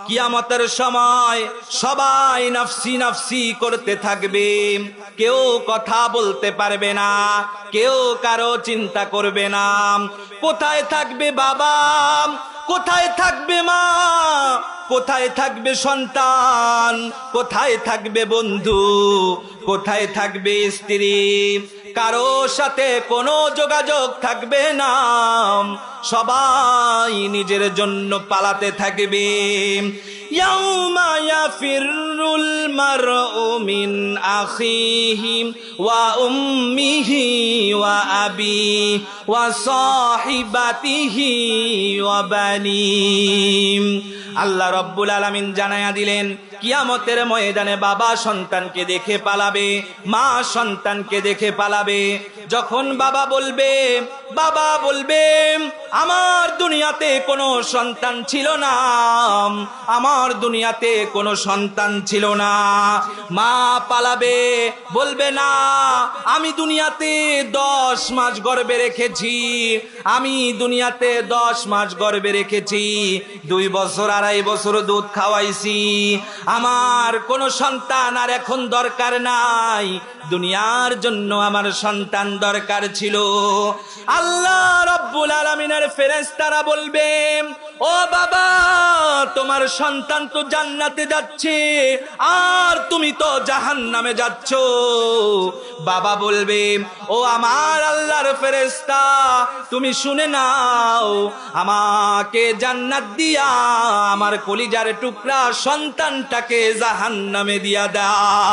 কিয়ামতের সময় সবাই নফসি নফসি করতে থাকবে, কেউ কথা বলতে পারবে না, কেউ কারো চিন্তা করবে না। কোথায় থাকবে বাবা, কোথায় থাকবে মা, কোথায় থাকবে সন্তান, কোথায় থাকবে বন্ধু, কোথায় থাকবে স্ত্রী? কারো সাথে কোনো যোগাযোগ থাকবে না, সবাই নিজের জন্য পালাতে থাকবে। ইয়াউমা ইয়াফিরুল মারউ মিন আখিহি ওয়া উম্মিহি ওয়া আবিহি ওয়া সাহিবাতিহি ওয়া বানিহি। আল্লাহ রাব্বুল আলামিন জানায়া দিলেন, কিয়ামতের ময়দানে বাবা সন্তানকে দেখে পালাবে, মা সন্তানকে দেখে পালাবে। যখন বাবা বলবে আমার দুনিয়াতে কোনো সন্তান ছিল না, আমার দুনিয়াতে কোনো সন্তান ছিল না। মা পালাবে, বলবে না আমি দুনিয়াতে 10 মাস গর্ভে রেখেছি, আমি দুনিয়াতে 10 মাস গর্ভে রেখেছি, 2 বছর 2.5 বছর দুধ খাওয়াইছি, আমার কোনো সন্তান আর এখন দরকার নাই, দুনিয়ার জন্য আমার সন্তান দরকার ছিল। আল্লাহ রাব্বুল আলামিনের ফেরেশতারা বলবে, ও বাবা তোমার সন্তান তো জান্নাতে যাচ্ছে আর তুমি তো জাহান্নামে যাচ্ছ। বাবা বলবে, ও আমার আল্লাহর ফেরেশতা তুমি শুনে নাও, আমাকে জান্নাত দিয়া আমার কলিজার টুকরা সন্তানটাকে জাহান্নামে দিয়া দাও।